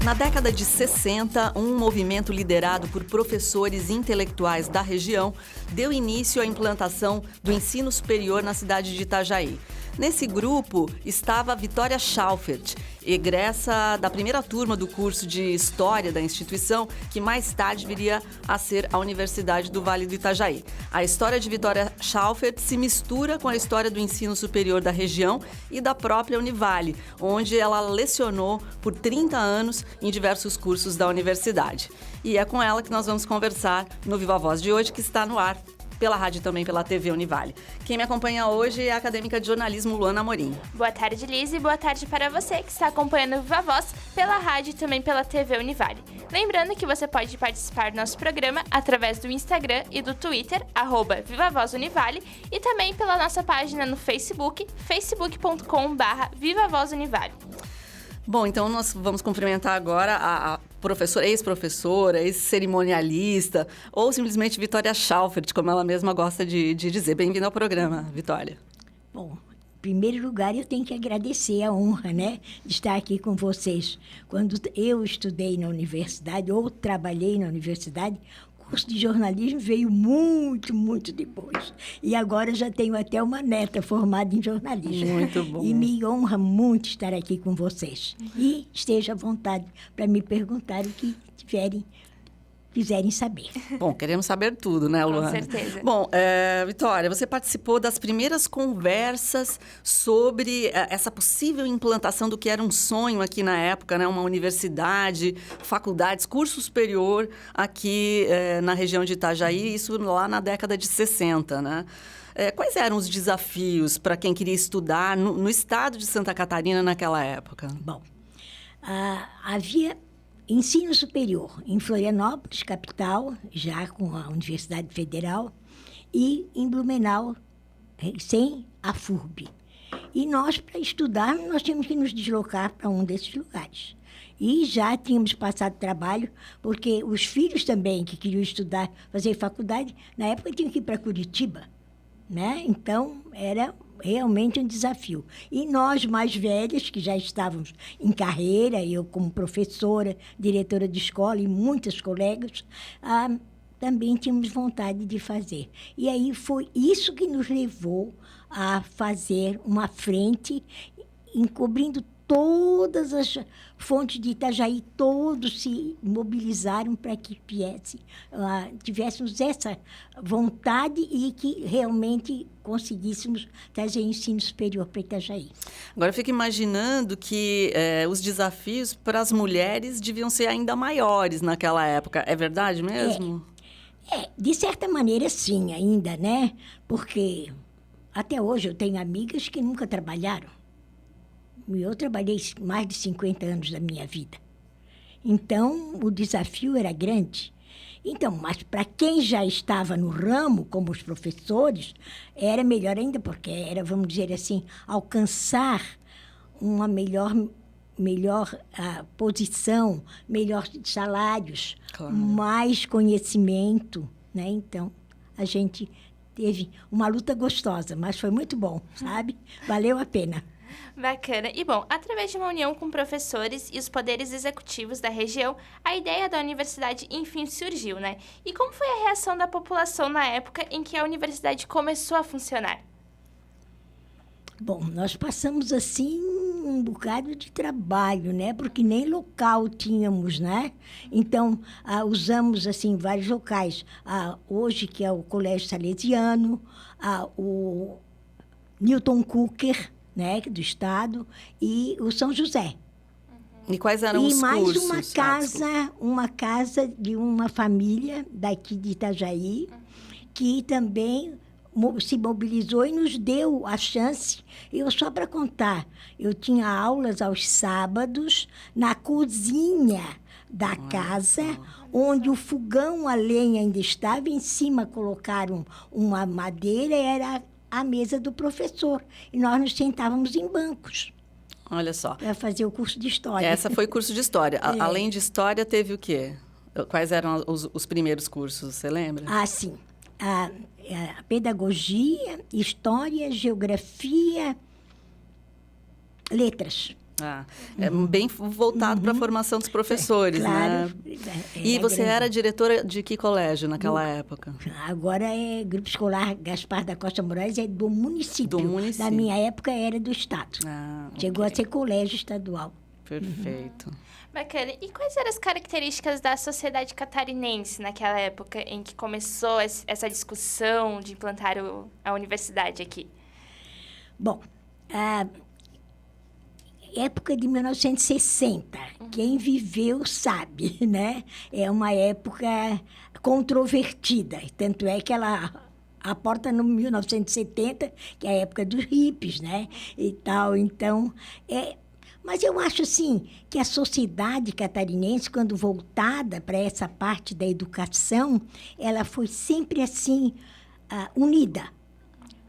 Na década de 60, um movimento liderado por professores intelectuais da região deu início à implantação do ensino superior na cidade de Itajaí. Nesse grupo estava Vitória Schaufert, egressa da primeira turma do curso de História da instituição, que mais tarde viria a ser a Universidade do Vale do Itajaí. A história de Vitória Schaufert se mistura com a história do ensino superior da região e da própria Univale, onde ela lecionou por 30 anos em diversos cursos da universidade. E é com ela que nós vamos conversar no Viva Voz de hoje, que está no ar pela rádio e também pela TV Univale. Quem me acompanha hoje é a acadêmica de jornalismo Luana Amorim. Boa tarde, Liz, e boa tarde para você que está acompanhando o Viva Voz pela rádio e também pela TV Univale. Lembrando que você pode participar do nosso programa através do Instagram e do Twitter, @VivaVozUnivale, e também pela nossa página no Facebook, facebook.com/VivaVozUnivale. Bom, então nós vamos cumprimentar agora a professora, ex-professora, ex-cerimonialista, ou simplesmente Vitória Schaufert, como ela mesma gosta de dizer. Bem-vinda ao programa, Vitória. Bom, em primeiro lugar, eu tenho que agradecer a honra, né, de estar aqui com vocês. Quando eu estudei na universidade, ou trabalhei na universidade, o curso de jornalismo veio muito depois. E agora já tenho até uma neta formada em jornalismo. Muito bom. E me honra muito estar aqui com vocês. E esteja à vontade para me perguntar o que quiserem saber. Bom, queremos saber tudo, né, Luana? Com certeza. Bom, Vitória, você participou das primeiras conversas sobre essa possível implantação do que era um sonho aqui na época, né? Uma universidade, faculdades, curso superior aqui na região de Itajaí, isso lá na década de 60, né? Quais eram os desafios para quem queria estudar no estado de Santa Catarina naquela época? Bom, havia ensino superior em Florianópolis, capital, já com a Universidade Federal, e em Blumenau, sem a FURB. E nós, para estudar, nós tínhamos que nos deslocar para um desses lugares. E já tínhamos passado trabalho, porque os filhos também que queriam estudar, fazer faculdade, na época tinham que ir para Curitiba, né? Então, era realmente um desafio. E nós, mais velhas, que já estávamos em carreira, eu como professora, diretora de escola e muitas colegas, também tínhamos vontade de fazer. E aí foi isso que nos levou a fazer uma frente encobrindo todas as fontes de Itajaí, todos se mobilizaram para que tivéssemos essa vontade e que realmente conseguíssemos trazer ensino superior para Itajaí. Agora, eu fico imaginando que os desafios para as mulheres deviam ser ainda maiores naquela época. É verdade mesmo? De certa maneira, sim, ainda, né? Porque até hoje eu tenho amigas que nunca trabalharam. Eu trabalhei mais de 50 anos da minha vida. Então, o desafio era grande. Então, mas para quem já estava no ramo, como os professores, era melhor ainda, porque era, vamos dizer assim, alcançar uma melhor posição, melhor salários, claro, mais conhecimento, né? Então, a gente teve uma luta gostosa, mas foi muito bom, sabe? Valeu a pena. Bacana. E, bom, através de uma união com professores e os poderes executivos da região, a ideia da universidade, enfim, surgiu, né? E como foi a reação da população na época em que a universidade começou a funcionar? Bom, nós passamos, assim, um bocado de trabalho, né? Porque nem local tínhamos, né? Então, usamos, assim, vários locais. Hoje, que é o Colégio Salesiano, o Newton Cooker, né, do Estado, e o São José. E quais eram os cursos? E mais uma casa de uma família daqui de Itajaí, que também se mobilizou e nos deu a chance. Só para contar, eu tinha aulas aos sábados na cozinha da casa, onde o fogão a lenha ainda estava, em cima colocaram uma madeira, era a mesa do professor. E nós nos sentávamos em bancos. Olha só. Para fazer o curso de História. Essa foi o curso de História. Além de História, teve o quê? Quais eram os primeiros cursos, você lembra? Sim. A Pedagogia, História, Geografia, Letras. É bem voltado para a formação dos professores, claro, né? E você era diretora de que colégio naquela época? Agora é Grupo Escolar Gaspar da Costa Moraes, é do município. Da minha época era do Estado. Chegou a ser colégio estadual. Perfeito. Bacana. E quais eram as características da sociedade catarinense naquela época em que começou essa discussão de implantar a universidade aqui? Bom, a época de 1960, quem viveu sabe, né? É uma época controvertida, tanto é que ela aporta no 1970, que é a época dos hippies, né? E tal, então, mas eu acho, assim, que a sociedade catarinense, quando voltada para essa parte da educação, ela foi sempre, assim, unida.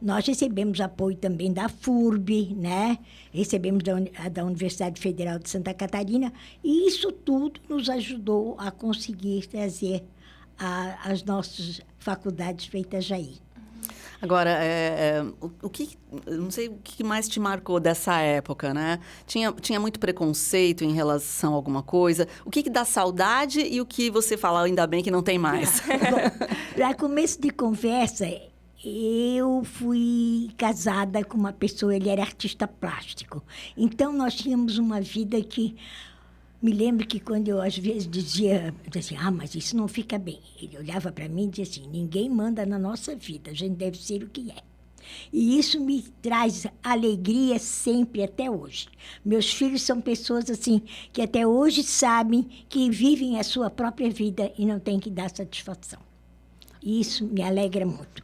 Nós recebemos apoio também da FURB, né? Recebemos da Universidade Federal de Santa Catarina, e isso tudo nos ajudou a conseguir trazer as nossas faculdades para Itajaí. Agora, não sei o que mais te marcou dessa época, né? Tinha muito preconceito em relação a alguma coisa. O que dá saudade e o que você fala, ainda bem que não tem mais? Bom, para começo de conversa, eu fui casada com uma pessoa, ele era artista plástico. Então, nós tínhamos uma vida que... Me lembro que quando eu, às vezes, dizia assim, mas isso não fica bem. Ele olhava para mim e dizia assim, ninguém manda na nossa vida, a gente deve ser o que é. E isso me traz alegria sempre, até hoje. Meus filhos são pessoas, assim, que até hoje sabem que vivem a sua própria vida e não têm que dar satisfação. E isso me alegra muito.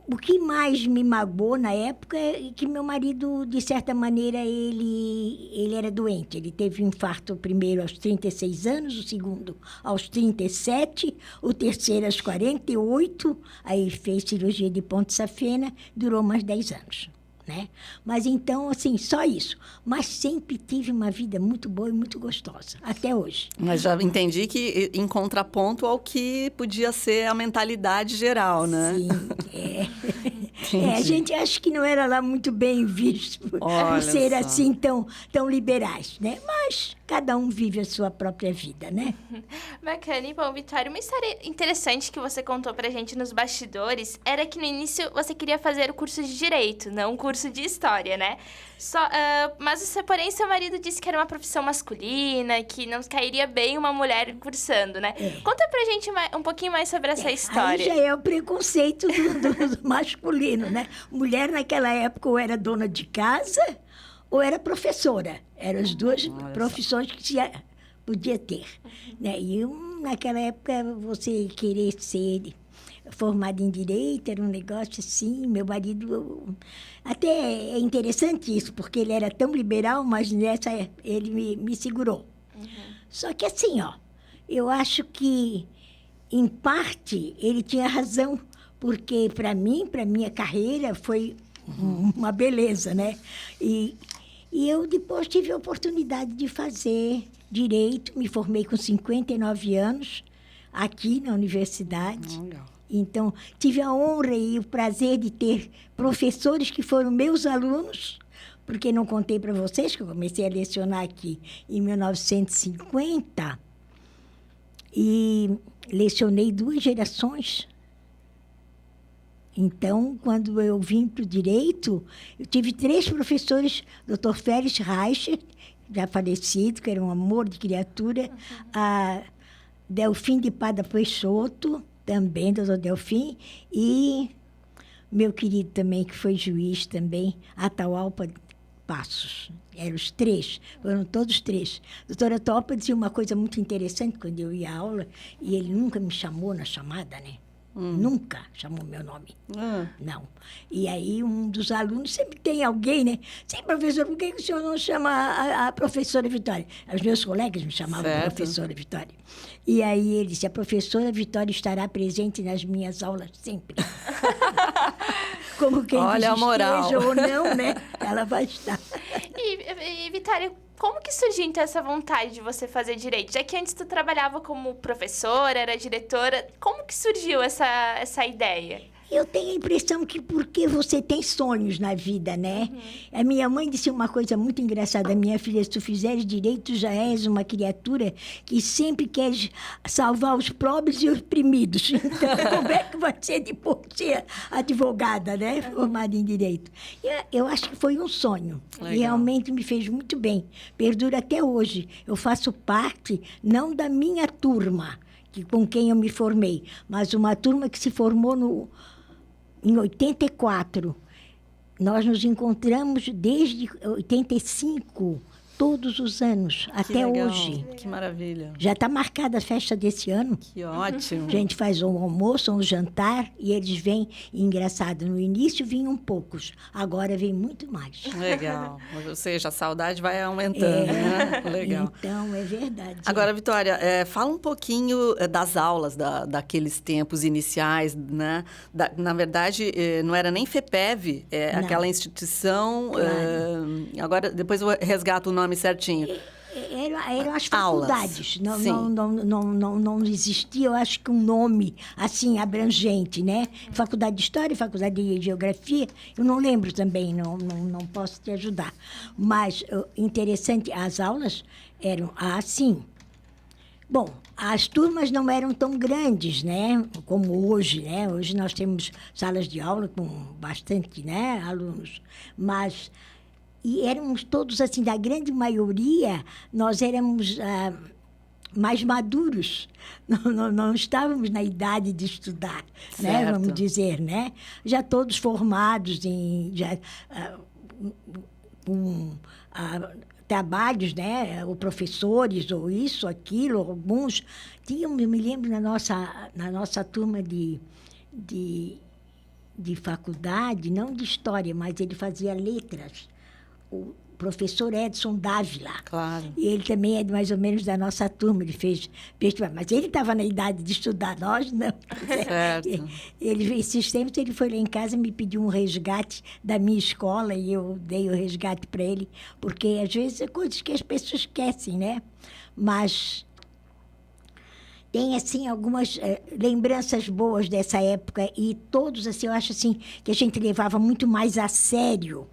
O que mais me magoou na época é que meu marido, de certa maneira, ele era doente. Ele teve um infarto primeiro aos 36 anos, o segundo aos 37, o terceiro aos 48, aí fez cirurgia de ponte safena, durou mais 10 anos. Né? Mas então, assim, só isso. Mas sempre tive uma vida muito boa e muito gostosa, até hoje. Mas já entendi que em contraponto ao que podia ser a mentalidade geral, né? Sim, a gente acha que não era lá muito bem visto por ser assim tão liberais, né? Mas cada um vive a sua própria vida, né? Bacana. E bom, Vitória, uma história interessante que você contou pra gente nos bastidores era que no início você queria fazer o curso de Direito, não um curso de História, né? Mas, porém, seu marido disse que era uma profissão masculina, que não cairia bem uma mulher cursando, né? Conta pra gente um pouquinho mais sobre essa história. Aí já é o preconceito do masculino, né? Mulher, naquela época, ou era dona de casa ou era professora. Eram as duas profissões que se podia ter. Né? E naquela época, você querer ser formado em Direito era um negócio assim. Meu marido... Até é interessante isso, porque ele era tão liberal, mas ele me segurou. Só que assim, eu acho que, em parte, ele tinha razão, porque, para mim, para minha carreira, foi uma beleza, né? E eu depois tive a oportunidade de fazer Direito, me formei com 59 anos, aqui na universidade. Legal. Então, tive a honra e o prazer de ter professores que foram meus alunos, porque não contei para vocês que eu comecei a lecionar aqui em 1950 e lecionei 2 gerações. Então, quando eu vim para o Direito, eu tive 3 professores, Dr. Félix Reicher, já falecido, que era um amor de criatura, a Delfim de Pada Peixoto, também, doutor Delfim, e meu querido também, que foi juiz também, Atahualpa Passos. Eram os 3, foram todos 3. A doutora Atahualpa dizia uma coisa muito interessante quando eu ia à aula, e ele nunca me chamou na chamada, né? Nunca chamou meu nome. Não. E aí, um dos alunos, sempre tem alguém, né? Sim, professor, por que o senhor não chama a professora Vitória? Os meus colegas me chamavam de professora Vitória. E aí ele disse, a professora Vitória estará presente nas minhas aulas sempre. Como quem diz, a moral. Esteja ou não, né? Ela vai estar. E Vitória, como que surgiu, então, essa vontade de você fazer Direito? Já que antes tu trabalhava como professora, era diretora, como que surgiu essa ideia? Eu tenho a impressão que porque você tem sonhos na vida, né? A minha mãe disse uma coisa muito engraçada. Minha filha, se tu fizeres direito, já és uma criatura que sempre queres salvar os pobres e os oprimidos. Então, como é que vai ser depois ser advogada, né? Formada em direito. Eu acho que foi um sonho. Legal. E realmente me fez muito bem. Perdura até hoje. Eu faço parte, não da minha turma, com quem eu me formei, mas uma turma que se formou em 84. Nós nos encontramos desde 85, todos os anos, até legal. hoje. Que maravilha. Já está marcada a festa desse ano. Que ótimo. A gente faz um almoço, um jantar, e eles vêm. E engraçado, no início vinham poucos, agora vem muito mais. Legal. Ou seja, a saudade vai aumentando, né? Legal. Então, é verdade. Agora, Vitória, fala um pouquinho das aulas daqueles tempos iniciais, né? Na verdade, não era nem FEPEV, Não. aquela instituição... Claro. Agora, depois eu resgato o nome certinho. Eram as Aulas. faculdades. Sim. Não existia, eu acho que um nome assim abrangente, né? Faculdade de História, Faculdade de Geografia, eu não lembro também, não posso te ajudar. Mas interessante, as aulas eram assim. Bom, as turmas não eram tão grandes, né? Como hoje, né? Hoje nós temos salas de aula com bastante, né, alunos. Mas... E éramos todos, assim, da grande maioria, nós éramos mais maduros. Não estávamos na idade de estudar, né? Vamos dizer, né? Já todos formados em trabalhos, né? Ou professores, ou isso, aquilo, alguns. Eu me lembro na nossa turma de faculdade, não de história, mas ele fazia letras. O professor Edson Dávila. Claro. E ele também é mais ou menos da nossa turma, ele fez vestibular. Mas ele estava na idade de estudar, nós não. Certo. Esses tempos ele foi lá em casa e me pediu um resgate da minha escola e eu dei o resgate para ele, porque às vezes é coisas que as pessoas esquecem, né? Mas tem, assim, algumas lembranças boas dessa época e todos, assim, eu acho, assim, que a gente levava muito mais a sério.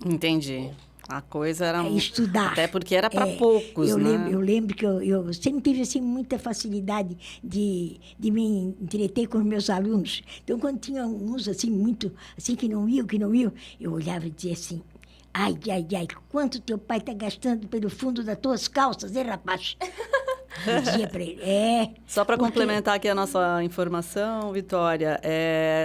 Entendi. A coisa era... estudar. Até porque era para poucos, né? Eu lembro que eu sempre tive, assim, muita facilidade de me entreter com os meus alunos. Então, quando tinha uns, assim, muito... Assim, que não iam, eu olhava e dizia assim... Ai, quanto teu pai está gastando pelo fundo das tuas calças, hein, rapaz? Eu dizia para ele, Só para complementar aqui a nossa informação, Vitória,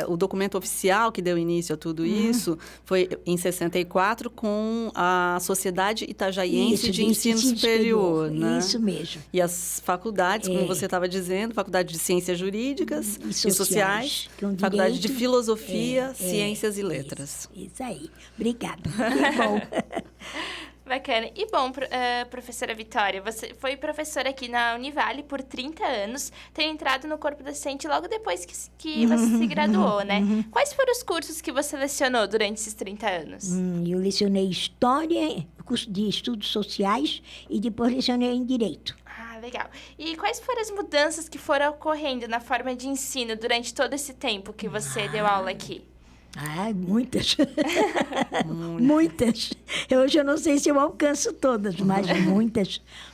o documento oficial que deu início a tudo isso foi em 64 com a Sociedade Itajaiense de Ensino Superior, né? Isso mesmo. E as faculdades, como você estava dizendo, Faculdade de Ciências Jurídicas e Sociais, Faculdade de Filosofia, Ciências e Letras. Isso aí. Obrigada. Que bom. Bacana. E bom, professora Vitória, você foi professora aqui na Univale por 30 anos, tem entrado no corpo docente logo depois que você se graduou, né? Quais foram os cursos que você lecionou durante esses 30 anos? Eu lecionei História, curso de Estudos Sociais e depois lecionei em Direito. Ah, legal. E quais foram as mudanças que foram ocorrendo na forma de ensino durante todo esse tempo que você deu aula aqui? Muitas. Muitas. Hoje eu não sei se eu alcanço todas, mas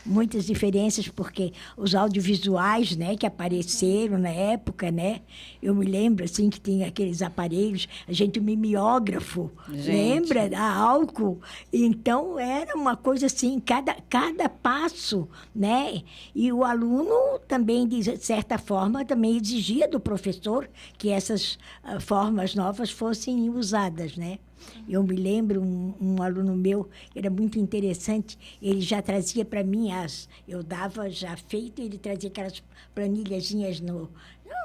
muitas diferenças, porque os audiovisuais, né, que apareceram na época, né? Eu me lembro, assim, que tinha aqueles aparelhos, o mimeógrafo, lembra? A álcool. Então, era uma coisa assim, cada passo, né? E o aluno também, de certa forma, também exigia do professor que essas formas novas fossem usadas, né? Eu me lembro um aluno meu, que era muito interessante, ele já trazia para mim eu dava já feito, ele trazia aquelas planilhazinhas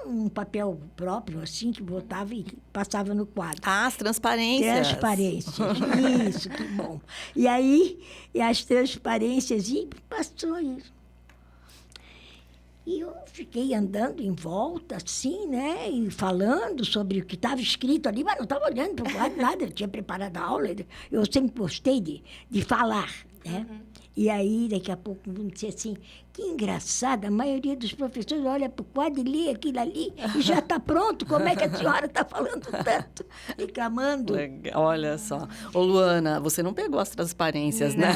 um papel próprio, assim, que botava e passava no quadro. As transparências. Transparências, isso, que bom. E aí, as transparências, e passou isso. E eu fiquei andando em volta, assim, né? E falando sobre o que estava escrito ali, mas não estava olhando para o quadro, nada. Eu tinha preparado a aula. Eu sempre gostei de falar, né? E aí, daqui a pouco, vamos dizer assim, que engraçado, a maioria dos professores olha para o quadro e lê aquilo ali e já está pronto. Como é que a senhora está falando tanto, reclamando? Legal, olha só. Ô, Luana, você não pegou as transparências, né?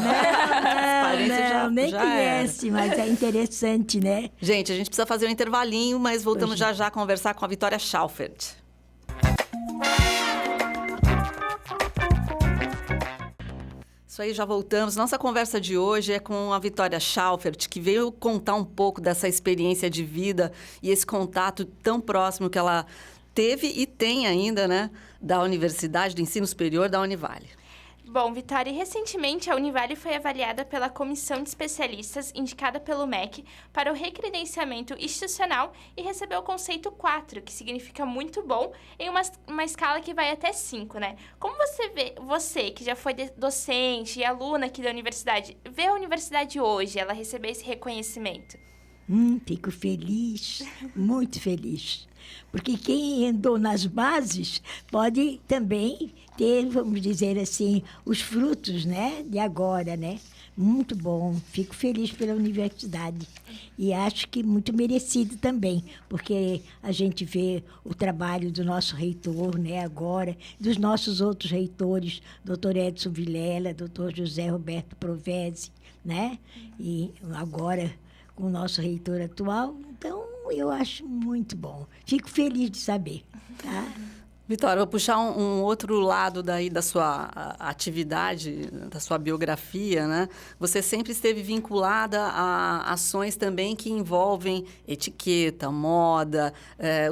Não, nem conhece, mas é interessante, né? Gente, a gente precisa fazer um intervalinho, mas voltamos já a conversar com a Vitória Schaufert. Isso aí, já voltamos. Nossa conversa de hoje é com a Vitória Schaufert, que veio contar um pouco dessa experiência de vida e esse contato tão próximo que ela teve e tem ainda, né, da Universidade do Ensino Superior da Univale. Bom, Vitória, recentemente a Univale foi avaliada pela comissão de especialistas indicada pelo MEC para o recredenciamento institucional e recebeu o conceito 4, que significa muito bom, em uma escala que vai até 5, né? Como você vê, você que já foi docente e aluna aqui da universidade, vê a universidade hoje, ela receber esse reconhecimento? Fico feliz, muito feliz. Porque quem andou nas bases pode também ter, vamos dizer assim, os frutos, né, de agora, né? Muito bom. Fico feliz pela universidade. E acho que muito merecido também, porque a gente vê o trabalho do nosso reitor, né, agora, dos nossos outros reitores, doutor Edson Vilela, doutor José Roberto Provezi, né? E agora com o nosso reitor atual. Então, eu acho muito bom. Fico feliz de saber, tá? Vitória, vou puxar um outro lado daí da sua atividade, da sua biografia, né? Você sempre esteve vinculada a ações também que envolvem etiqueta, moda,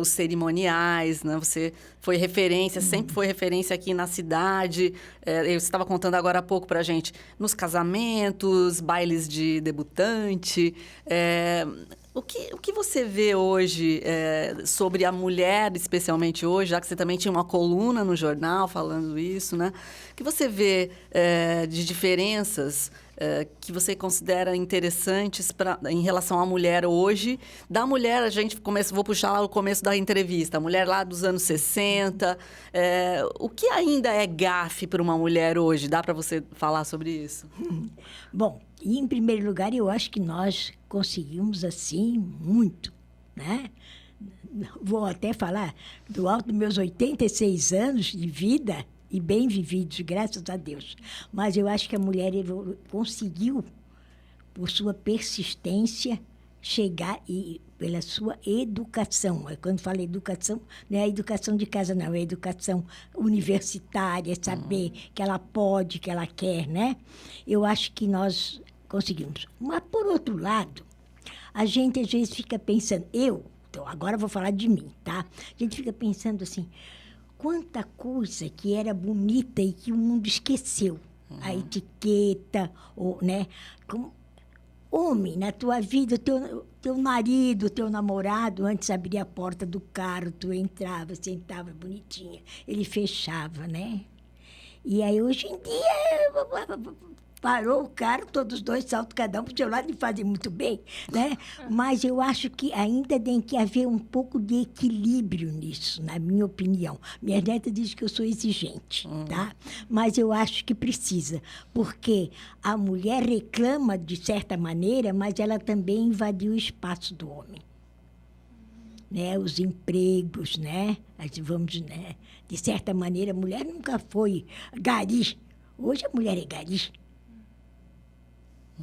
os cerimoniais, né? Você foi referência, sempre foi referência aqui na cidade. Você estava contando agora há pouco para a gente, nos casamentos, bailes de debutante. O que você vê hoje sobre a mulher, especialmente hoje, já que você também tinha uma coluna no jornal falando isso, né? O que você vê de diferenças que você considera interessantes em relação à mulher hoje? Da mulher, vou puxar lá o começo da entrevista, a mulher lá dos anos 60. O que ainda é gafe para uma mulher hoje? Dá para você falar sobre isso? Bom, e em primeiro lugar, eu acho que nós conseguimos, assim, muito, né? Vou até falar, do alto dos meus 86 anos de vida, e bem vividos, graças a Deus. Mas eu acho que a mulher conseguiu, por sua persistência, chegar e pela sua educação. Quando falo educação, não é a educação de casa, não. É a educação universitária, saber que ela pode, que ela quer, né? Eu acho que nós conseguimos. Mas, por outro lado, a gente às vezes fica pensando... Então, agora eu vou falar de mim, tá? A gente fica pensando assim... Quanta coisa que era bonita e que o mundo esqueceu. A etiqueta, né? Como, homem, na tua vida, teu marido, teu namorado, antes abria a porta do carro, tu entrava, sentava bonitinha. Ele fechava, né? E aí, hoje em dia... Parou o carro, todos os dois saltam cada um para o seu lado e fazem muito bem, né? Mas eu acho que ainda tem que haver um pouco de equilíbrio nisso, na minha opinião. Minha neta diz que eu sou exigente, tá? Mas eu acho que precisa, porque a mulher reclama de certa maneira, mas ela também invadiu o espaço do homem. Né? Os empregos, né? Vamos, né? De certa maneira, a mulher nunca foi gari. Hoje a mulher é gari.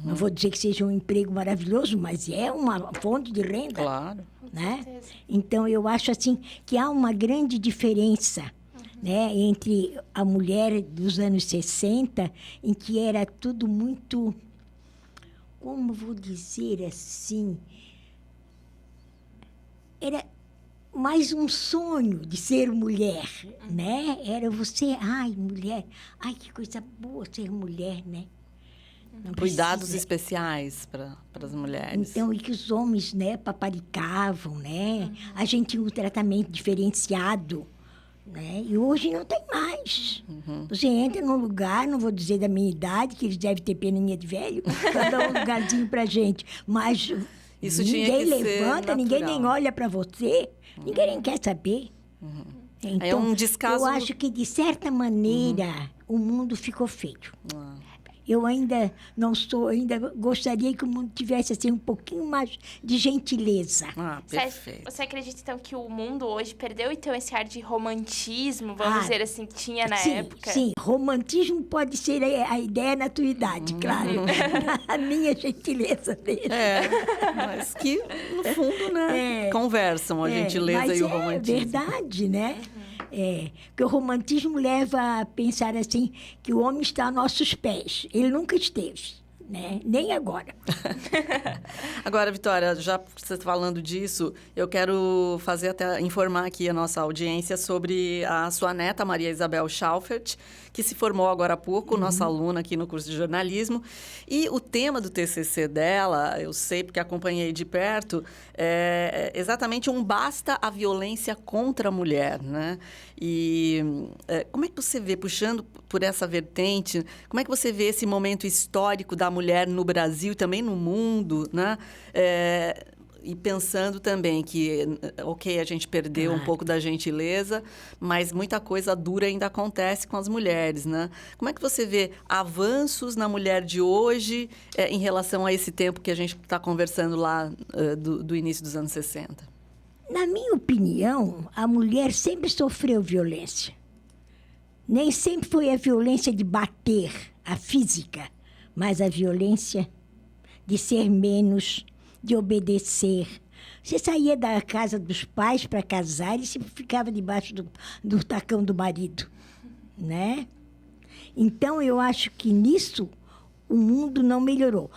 Não vou dizer que seja um emprego maravilhoso, mas é uma fonte de renda. Claro. Né? Então, eu acho assim que há uma grande diferença, né, entre a mulher dos anos 60, em que era tudo muito... Como vou dizer assim? Era mais um sonho de ser mulher, né? Era você, ai, mulher, ai, que coisa boa ser mulher, né? Não Cuidados precisa. Especiais para as mulheres. Então, e que os homens, né, paparicavam, né? A gente tinha um tratamento diferenciado, né? E hoje não tem mais. Você entra num lugar, não vou dizer da minha idade, que eles devem ter peninha de velho, para dar um lugarzinho pra gente. Mas isso ninguém tinha que levanta, ser ninguém natural. nem olha para você, ninguém nem quer saber. Então, É um descaso... eu acho que, de certa maneira, o mundo ficou feio. Eu ainda não sou, ainda gostaria que o mundo tivesse assim, um pouquinho mais de gentileza. Ah, perfeito. Você acredita, então, que o mundo hoje perdeu, então, esse ar de romantismo, vamos dizer assim, que tinha na época? Sim, romantismo pode ser a ideia na tua idade, claro. A minha gentileza mesmo. Mas que, no fundo, né, conversam a gentileza e o romantismo. É verdade, né? Porque o romantismo leva a pensar assim, que o homem está a nossos pés. Ele nunca esteve, né? Nem agora. Agora, Vitória, já que você está falando disso, eu quero informar aqui a nossa audiência sobre a sua neta, Maria Isabel Schaufert, que se formou agora há pouco, nossa aluna aqui no curso de jornalismo. E o tema do TCC dela, eu sei porque acompanhei de perto, é exatamente um basta à violência contra a mulher, né? E como é que você vê, puxando por essa vertente, como é que você vê esse momento histórico da mulher no Brasil e também no mundo, né? E pensando também que, ok, a gente perdeu um pouco da gentileza, mas muita coisa dura ainda acontece com as mulheres, né? Como é que você vê avanços na mulher de hoje em relação a esse tempo que a gente está conversando lá do início dos anos 60? Na minha opinião, a mulher sempre sofreu violência. Nem sempre foi a violência de bater, a física, mas a violência de ser menos, de obedecer. Você saía da casa dos pais para casar e se ficava debaixo do tacão do marido, né? Então, eu acho que nisso o mundo não melhorou.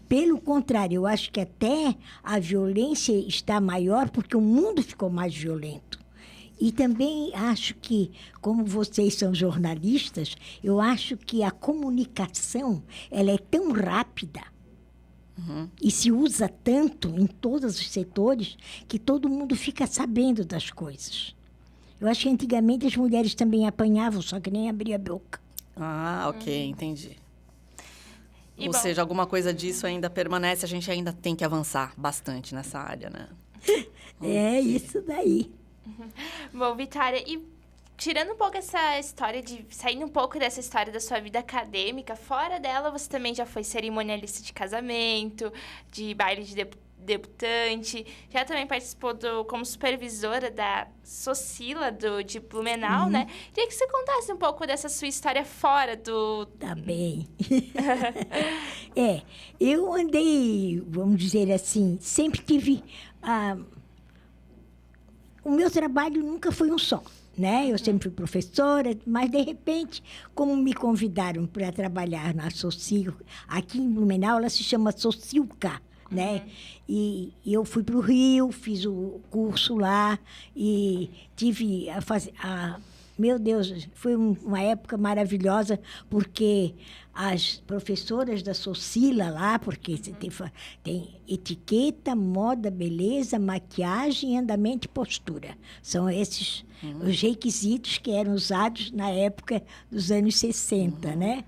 Pelo contrário, eu acho que até a violência está maior porque o mundo ficou mais violento. E também acho que, como vocês são jornalistas, eu acho que a comunicação ela é tão rápida e se usa tanto em todos os setores que todo mundo fica sabendo das coisas. Eu acho que antigamente as mulheres também apanhavam, só que nem abria a boca. Ah, ok, entendi. Ou bom, seja, alguma coisa disso ainda permanece, a gente ainda tem que avançar bastante nessa área, né? É isso daí. Bom, Vitória, e tirando um pouco essa história saindo um pouco dessa história da sua vida acadêmica, fora dela, você também já foi cerimonialista de casamento, de baile de debutante, já também participou como supervisora da Socila de Blumenau, né? Queria que você contasse um pouco dessa sua história fora do... Tá bem. Eu andei, vamos dizer assim, sempre tive... O meu trabalho nunca foi um só, né? Eu sempre fui professora, mas, de repente, como me convidaram para trabalhar na Socil, aqui em Blumenau, ela se chama Socilca, né? E eu fui para o Rio, fiz o curso lá e tive a fazer... Meu Deus, foi uma época maravilhosa, porque as professoras da Socila lá, porque você tem etiqueta, moda, beleza, maquiagem, andamento e postura. São esses os requisitos que eram usados na época dos anos 60, né?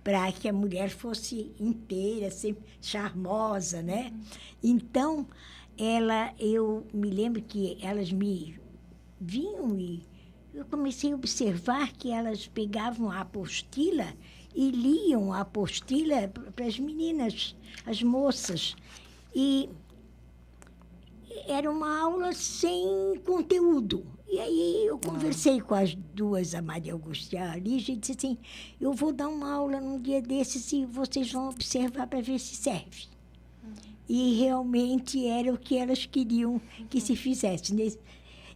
Para que a mulher fosse inteira, sempre charmosa, né? Então, eu me lembro que elas me vinham e eu comecei a observar que elas pegavam a apostila e liam a apostila para as meninas, as moças. E era uma aula sem conteúdo. E aí eu conversei com as duas, a Maria Augusta e a Lígia, e disse assim, eu vou dar uma aula num dia desses e vocês vão observar para ver se serve. E realmente era o que elas queriam que se fizesse.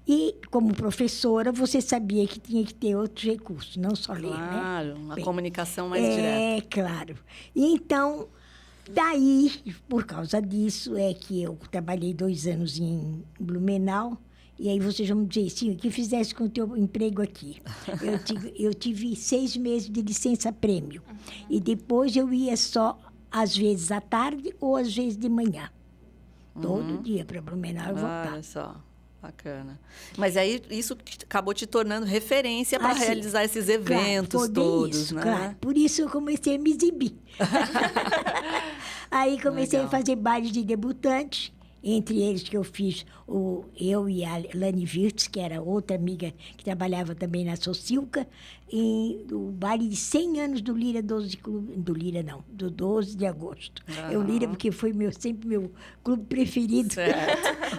E, como professora, você sabia que tinha que ter outros recursos, não só ler, né? Claro, uma comunicação mais direta. É, claro. Então, daí, por causa disso, é que eu trabalhei 2 anos em Blumenau, e aí vocês vão dizer, sim, o que fizesse com o teu emprego aqui? Eu tive 6 meses de licença-prêmio, e depois eu ia só, às vezes, à tarde ou às vezes de manhã. Todo dia para Blumenau eu voltava. Olha só. Bacana. Mas aí isso acabou te tornando referência para realizar esses eventos, claro, todos, isso, né? Claro, por isso eu comecei a me exibir. Aí comecei a fazer bailes de debutantes Entre eles que eu fiz, eu e a Lani Wirtz, que era outra amiga que trabalhava também na Socilca, o baile de 100 anos do Lira 12 Clube, do Lira não, do 12 de agosto. Eu Lira porque foi sempre meu clube preferido,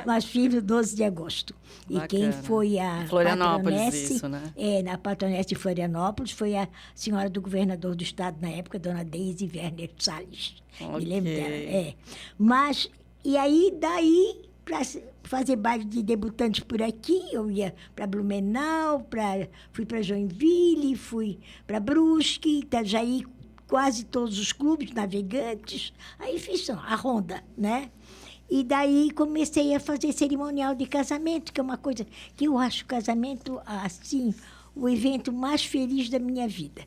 mas fiz no 12 de agosto. Bacana. E quem foi a Florianópolis, patronesse, isso, né? na patronesse de Florianópolis, foi a senhora do governador do estado na época, dona Deise Werner Salles. Me lembro dela. Mas, e aí, daí, para fazer baile de debutantes por aqui, eu ia para Blumenau, fui para Joinville, fui para Brusque, Itajaí, quase todos os clubes, Navegantes. Aí fiz a ronda, né? E daí comecei a fazer cerimonial de casamento, que é uma coisa que eu acho o casamento, assim, o evento mais feliz da minha vida.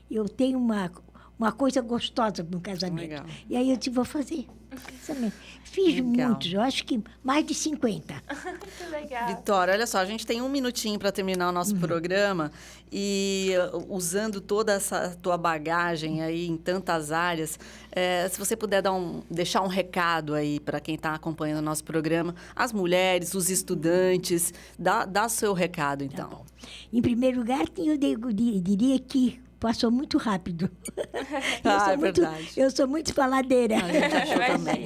Eu tenho uma coisa gostosa no casamento. Legal. E aí eu disse, vou fazer casamento. Fiz muitos, eu acho que mais de 50. Que legal. Vitória, olha só, a gente tem um minutinho para terminar o nosso programa e usando toda essa tua bagagem aí em tantas áreas, se você puder deixar um recado aí para quem está acompanhando o nosso programa, as mulheres, os estudantes, dá seu recado, então. Tá bom. Em primeiro lugar, eu diria que passou muito rápido. Verdade. Eu sou muito faladeira. A gente achou também.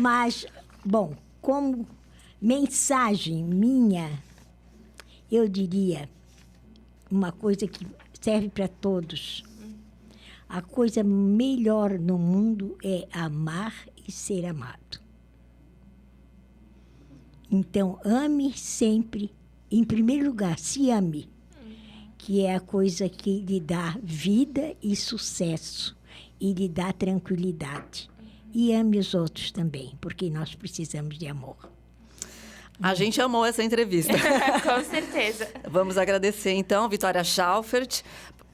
Mas, bom, como mensagem minha, eu diria uma coisa que serve para todos. A coisa melhor no mundo é amar e ser amado. Então, ame sempre. Em primeiro lugar, se ame, que é a coisa que lhe dá vida e sucesso e lhe dá tranquilidade. E ame os outros também, porque nós precisamos de amor. A gente amou essa entrevista. Com certeza. Vamos agradecer, então, Vitória Schaufert,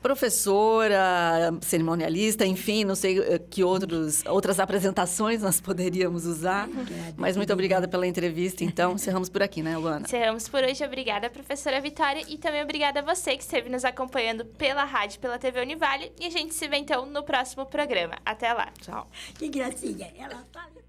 professora, cerimonialista, enfim, não sei que outras apresentações nós poderíamos usar. Mas muito obrigada pela entrevista, então. Encerramos por aqui, né, Luana? Encerramos por hoje. Obrigada, professora Vitória. E também obrigada a você que esteve nos acompanhando pela rádio, pela TV Univale. E a gente se vê, então, no próximo programa. Até lá. Tchau. Que gracinha. Ela fala...